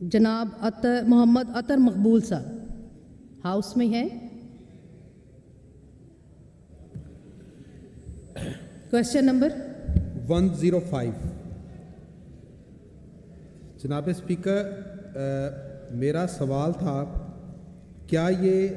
جناب محمد عطر مقبول صاحب ہاؤس میں ہیں. Question number 105. جناب اسپیکر، میرا سوال تھا کیا یہ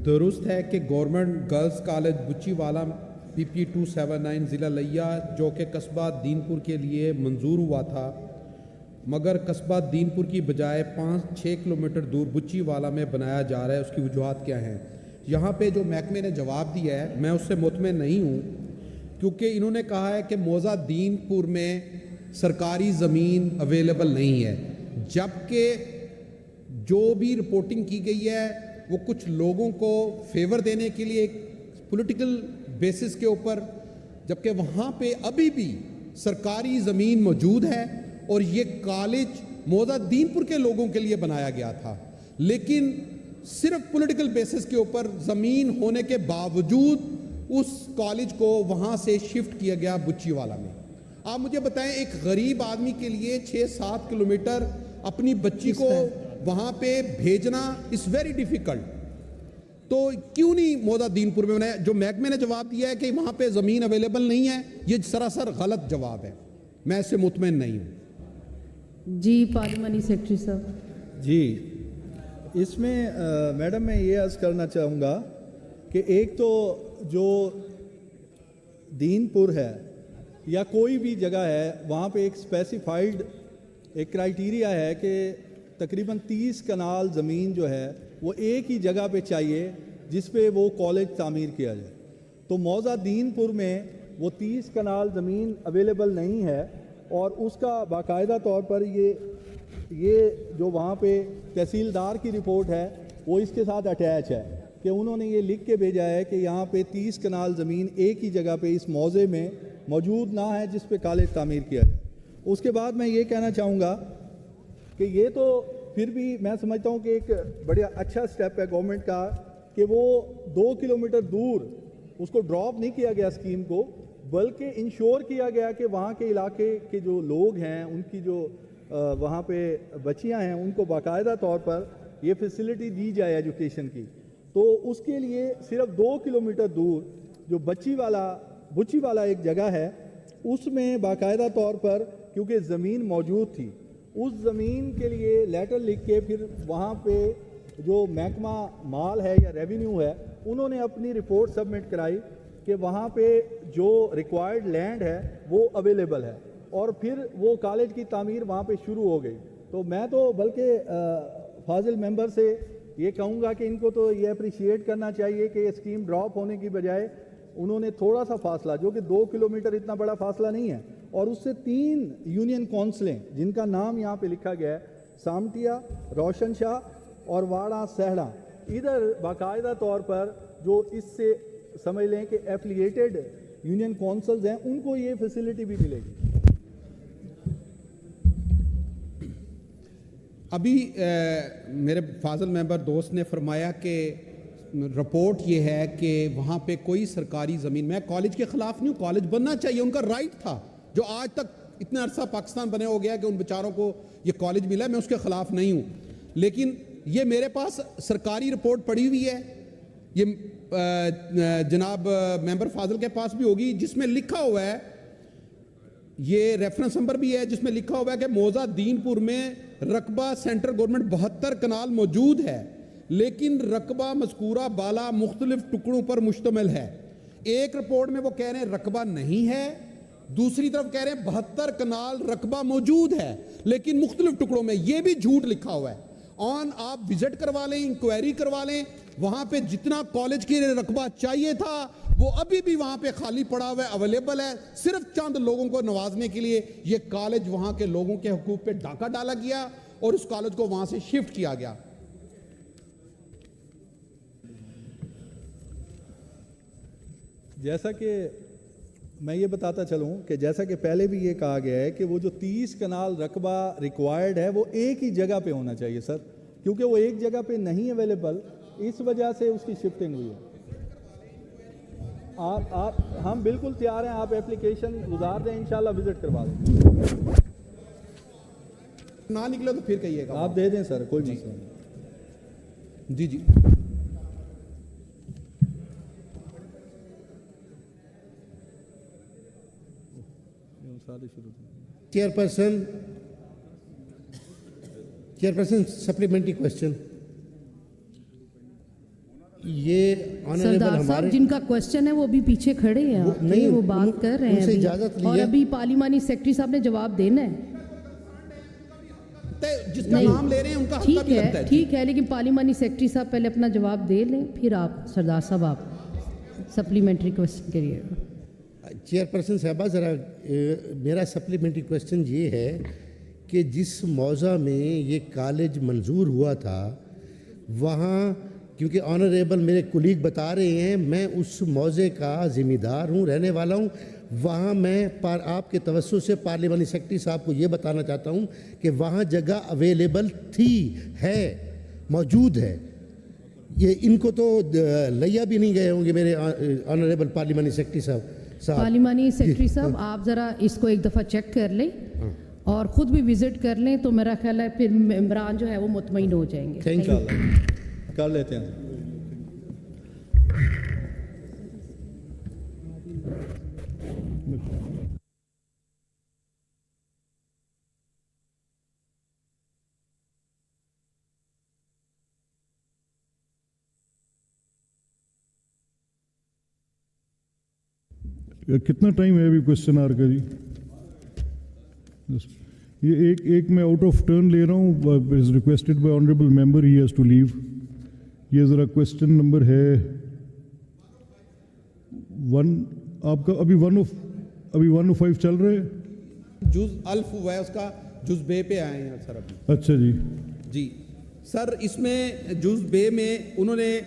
درست ہے کہ گورنمنٹ گرلز کالج بچی والا PP 279 ضلع لیا جو کہ قصبہ دین پور کے لیے منظور ہوا تھا مگر قصبہ دین پور کی بجائے 5-6 کلومیٹر دور بچی والا میں بنایا جا رہا ہے، اس کی وجوہات کیا ہیں؟ یہاں پہ جو محکمے نے جواب دیا ہے میں اس سے مطمئن نہیں ہوں، کیونکہ انہوں نے کہا ہے کہ موضع دین پور میں سرکاری زمین اویلیبل نہیں ہے، جبکہ جو بھی رپورٹنگ کی گئی ہے وہ کچھ لوگوں کو فیور دینے کے لیے ایک پولیٹیکل بیسس کے اوپر، جبکہ وہاں پہ ابھی بھی سرکاری زمین موجود ہے اور یہ کالج موضع دین پور کے لوگوں کے لیے بنایا گیا تھا، لیکن صرف پولیٹیکل بیسس کے اوپر زمین ہونے کے باوجود اس کالج کو وہاں سے شفٹ کیا گیا بچی والا میں. آپ مجھے بتائیں ایک غریب آدمی کے لیے 6-7 کلومیٹر اپنی بچی کو وہاں پہ بھیجنا از ویری ڈیفیکلٹ، تو کیوں نہیں موضع دین پور میں بنایا؟ جو محکمے نے جواب دیا ہے کہ وہاں پہ زمین اویلیبل نہیں ہے، یہ سراسر غلط جواب ہے، میں اس سے مطمئن نہیں ہوں. جی پارلیمانی سیکرٹری صاحب. جی اس میں میڈم میں یہ عرض کرنا چاہوں گا کہ ایک تو جو دین پور ہے یا کوئی بھی جگہ ہے وہاں پہ ایک اسپیسیفائڈ ایک کرائیٹیریا ہے کہ تقریباً 30 کنال زمین جو ہے وہ ایک ہی جگہ پہ چاہیے جس پہ وہ کالج تعمیر کیا جائے. تو موضع دین پور میں وہ 30 کنال زمین اویلیبل نہیں ہے، اور اس کا باقاعدہ طور پر یہ جو وہاں پہ تحصیلدار کی رپورٹ ہے وہ اس کے ساتھ اٹیچ ہے کہ انہوں نے یہ لکھ کے بھیجا ہے کہ یہاں پہ 30 کنال زمین ایک ہی جگہ پہ اس موضع میں موجود نہ ہے جس پہ کالج تعمیر کیا جائے. اس کے بعد میں یہ کہنا چاہوں گا کہ یہ تو پھر بھی میں سمجھتا ہوں کہ ایک بڑا اچھا سٹیپ ہے گورنمنٹ کا کہ وہ 2 کلومیٹر دور اس کو ڈراپ نہیں کیا گیا اسکیم کو، بلکہ انشور کیا گیا کہ وہاں کے علاقے کے جو لوگ ہیں ان کی جو وہاں پہ بچیاں ہیں ان کو باقاعدہ طور پر یہ فیسلٹی دی جائے ایجوکیشن کی. تو اس کے لیے صرف 2 کلومیٹر دور جو بچی والا ایک جگہ ہے اس میں باقاعدہ طور پر کیونکہ زمین موجود تھی، اس زمین کے لیے لیٹر لکھ کے پھر وہاں پہ جو محکمہ مال ہے یا ریونیو ہے انہوں نے اپنی رپورٹ سبمٹ کرائی کہ وہاں پہ جو ریکوائرڈ لینڈ ہے وہ اویلیبل ہے، اور پھر وہ کالج کی تعمیر وہاں پہ شروع ہو گئی. تو میں تو بلکہ فاضل ممبر سے یہ کہوں گا کہ ان کو تو یہ اپریشیٹ کرنا چاہیے کہ اسکیم ڈراپ ہونے کی بجائے انہوں نے تھوڑا سا فاصلہ، جو کہ 2 کلومیٹر اتنا بڑا فاصلہ نہیں ہے، اور اس سے 3 یونین کونسلیں جن کا نام یہاں پہ لکھا گیا ہے، سامٹیا، روشن شاہ اور واڑہ سہڑا، ادھر باقاعدہ طور پر جو اس سے سمجھ لیں کہ ایفلیٹڈ یونین کونسلز ہیں ان کو یہ فیسلٹی بھی ملے گی. ابھی میرے فاضل ممبر دوست نے فرمایا کہ رپورٹ یہ ہے کہ وہاں پہ کوئی سرکاری زمین، میں کالج کے خلاف نہیں ہوں، کالج بننا چاہیے، ان کا رائٹ تھا، جو آج تک اتنا عرصہ پاکستان بنے ہو گیا کہ ان بیچاروں کو یہ کالج ملا ہے، میں اس کے خلاف نہیں ہوں، لیکن یہ میرے پاس سرکاری رپورٹ پڑی ہوئی ہے، یہ جناب ممبر فاضل کے پاس بھی ہوگی، جس میں لکھا ہوا ہے، یہ ریفرنس نمبر بھی ہے جس میں لکھا ہوا ہے کہ موضع دین پور میں رقبہ سینٹر گورنمنٹ 72 کنال موجود ہے، لیکن رقبہ مذکورہ بالا مختلف ٹکڑوں پر مشتمل ہے. ایک رپورٹ میں وہ کہہ رہے ہیں رقبہ نہیں ہے، دوسری طرف کہہ رہے ہیں 72 کنال رقبہ موجود ہے لیکن مختلف ٹکڑوں میں. یہ بھی جھوٹ لکھا ہوا ہے. آپ وزٹ کروا لیں، انکوائری کروا لیں، وہاں پہ جتنا کالج کے رقبہ چاہیے تھا وہ ابھی بھی وہاں پہ خالی پڑا ہوا ہے، اویلیبل ہے. صرف چند لوگوں کو نوازنے کے لیے یہ کالج وہاں کے لوگوں کے حقوق پہ ڈاکہ ڈالا گیا اور اس کالج کو وہاں سے شفٹ کیا گیا. جیسا کہ میں یہ بتاتا چلوں کہ جیسا کہ پہلے بھی یہ کہا گیا ہے کہ وہ جو 30 کنال رقبہ ریکوائرڈ ہے وہ ایک ہی جگہ پہ ہونا چاہیے سر، کیونکہ وہ ایک جگہ پہ نہیں اویلیبل، اس وجہ سے اس کی شفٹنگ ہوئی ہے. ہم بالکل تیار ہیں، آپ اپلیکیشن گزار دیں، انشاءاللہ وزٹ کروا دیں. نہ نکلے تو پھر کہیے گا. آپ دے دیں سر, کوئی مسئلہ نہیں. جی جی چیئرپرسن سپلیمنٹری کوشچن. یہ آنریبل سردار ہمارے صاحب جن کا کوشچن ہے وہ ابھی پیچھے کھڑے ہیں, آپ نہیں, وہ بات کر رہے ان سے ہیں اجازت ابھی, لی اور ہے. ابھی پارلیمانی سیکرٹری صاحب نے جواب دینا ہے. جس کا نام لے رہے ہیں ان کا حق ٹھیک بھی لگتا ہے, ہے. ٹھیک ہے, لیکن پارلیمانی سیکرٹری صاحب پہلے اپنا جواب دے لیں, پھر آپ سردار صاحب آپ سپلیمنٹری کوشچن کریے گا. چیئرپرسن صاحبہ ذرا میرا سپلیمنٹری کوشچن یہ ہے کہ جس موضع میں یہ کالج منظور ہوا تھا وہاں, کیونکہ آنریبل میرے کولیگ بتا رہے ہیں, میں اس موضع کا ذمہ دار ہوں, رہنے والا ہوں وہاں. میں آپ کے توسط سے پارلیمانی سیکرٹری صاحب کو یہ بتانا چاہتا ہوں کہ وہاں جگہ اویلیبل تھی, ہے, موجود ہے. یہ ان کو تو لیا بھی نہیں گئے ہوں گے میرے آنریبل پارلیمانی سیکرٹری صاحب. پارلیمانی سیکرٹری صاحب آپ ذرا اس کو ایک دفعہ چیک کر لیں اور خود بھی وزٹ کر لیں, تو میرا خیال ہے پھر ممبران جو ہے وہ مطمئن ہو جائیں گے. Thank you. کر لیتے ہیں. کتنا ٹائم ہے ابھی کوشچن آر کا جی؟ یہ ایک میں آؤٹ آف ٹرن لے رہا ہوں, as requested by honourable member, he has to leave. یہ ذرا کوشچن نمبر ہے 1 آپ کا, ابھی 105 چل رہے ہیں. جز الف ہوا ہے اس کا, جز بے پہ آئے ہیں سر ابھی. اچھا جی جی سر, اس میں جز بے میں انہوں نے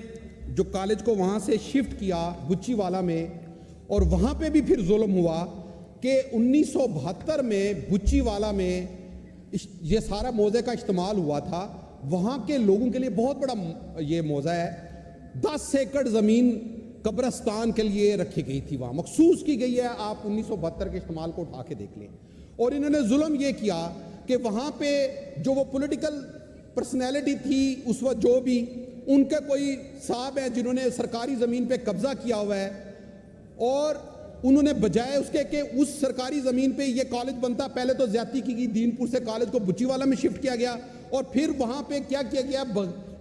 جو کالج کو وہاں سے شفٹ کیا بچی والا میں, اور وہاں پہ بھی پھر ظلم ہوا کہ 1972 میں بچی والا میں یہ سارا موضع کا استعمال ہوا تھا. وہاں کے لوگوں کے لیے بہت بڑا یہ موضع ہے, 10 ایکڑ زمین قبرستان کے لیے رکھی گئی تھی, وہاں مخصوص کی گئی ہے. آپ 1972 کے استعمال کو اٹھا کے دیکھ لیں. اور انہوں نے ظلم یہ کیا کہ وہاں پہ جو وہ پولیٹیکل پرسنالٹی تھی اس وقت, جو بھی ان کے کوئی صاحب ہیں جنہوں نے سرکاری زمین پہ قبضہ کیا ہوا ہے, اور انہوں نے بجائے اس کے کہ اس سرکاری زمین پہ یہ کالج بنتا, پہلے تو زیادتی کی گئی, دین پور سے کالج کو بچی والا میں شفٹ کیا گیا, اور پھر وہاں پہ کیا کیا گیا,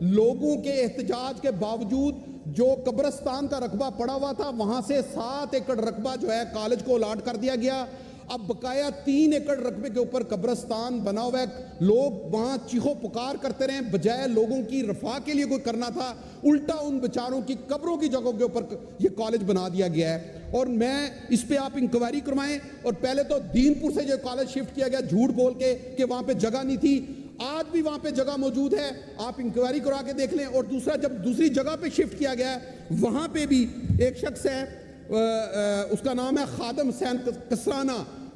لوگوں کے احتجاج کے باوجود جو قبرستان کا رقبہ پڑا ہوا تھا وہاں سے 7 ایکڑ رقبہ جو ہے کالج کو الاٹ کر دیا گیا. اب بقایا 3 ایکڑ رقبے کے اوپر قبرستان بنا ہوا ہے. لوگ وہاں چیخو پکار کرتے رہے, بجائے لوگوں کی رفاہ کے لیے کوئی کرنا تھا, الٹا ان بیچاروں کی قبروں کی جگہوں کے اوپر یہ کالج بنا دیا گیا ہے. اور میں اس پہ آپ انکوائری کروائیں. اور پہلے تو دین پور سے جو کالج شفٹ کیا گیا جھوٹ بول کے کہ وہاں پہ جگہ نہیں تھی, آج بھی وہاں پہ جگہ موجود ہے, آپ انکوائری کروا کے دیکھ لیں. اور دوسرا, جب دوسری جگہ پہ شفٹ کیا گیا ہے وہاں پہ بھی ایک شخص ہے, اس کا نام ہے خادم حسین کسرانہ,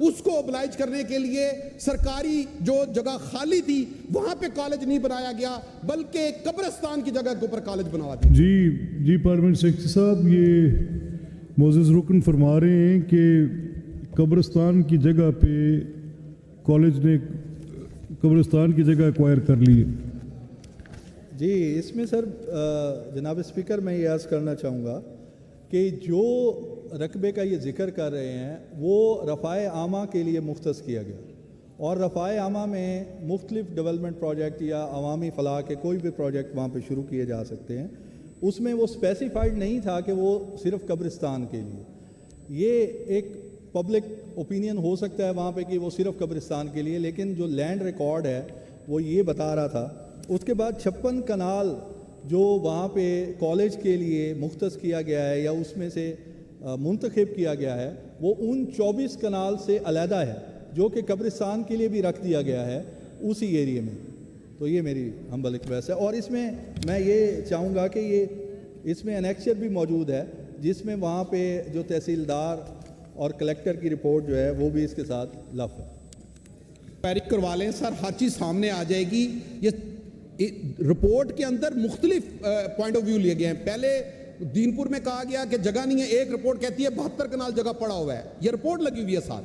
اس کو اوبلائج کرنے کے لیے سرکاری جو جگہ خالی تھی وہاں پہ کالج نہیں بنایا گیا بلکہ قبرستان کی جگہ کے اوپر کالج بنوا دیا. جی پارلیمنٹ سیکرٹری صاحب, یہ معزز رکن فرما رہے ہیں کہ قبرستان کی جگہ پہ کالج نے قبرستان کی جگہ ایکوائر کر لی. جی اس میں سر جناب اسپیکر میں یہ عرض کرنا چاہوں گا کہ جو رقبے کا یہ ذکر کر رہے ہیں وہ رفاع عامہ کے لیے مختص کیا گیا, اور رفاع عامہ میں مختلف ڈیولپمنٹ پروجیکٹ یا عوامی فلاح کے کوئی بھی پروجیکٹ وہاں پہ شروع کیے جا سکتے ہیں. اس میں وہ اسپیسیفائڈ نہیں تھا کہ وہ صرف قبرستان کے لیے. یہ ایک پبلک اوپینین ہو سکتا ہے وہاں پہ کہ وہ صرف قبرستان کے لیے, لیکن جو لینڈ ریکارڈ ہے وہ یہ بتا رہا تھا. اس کے بعد 56 کنال جو وہاں پہ کالج کے لیے مختص کیا گیا ہے یا اس میں سے منتخب کیا گیا ہے, وہ ان 24 کنال سے علیحدہ ہے جو کہ قبرستان کے لیے بھی رکھ دیا گیا ہے اسی ایریے میں. تو یہ میری ہمبل ریکویسٹ ہے. اور اس میں میں یہ چاہوں گا کہ اس میں انیکچر بھی موجود ہے جس میں وہاں پہ جو تحصیلدار اور کلیکٹر کی رپورٹ جو ہے وہ بھی اس کے ساتھ لف ہے. پیرک کروا لیں سر, ہر چیز سامنے آ جائے گی. یہ رپورٹ کے اندر مختلف پوائنٹ آف ویو لیے گئے ہیں. پہلے دین پور میں کہا گیا کہ جگہ نہیں ہے, ایک رپورٹ کہتی ہے 72 کنال جگہ پڑا ہوا ہے, یہ رپورٹ لگی ہوئی ہے ساتھ.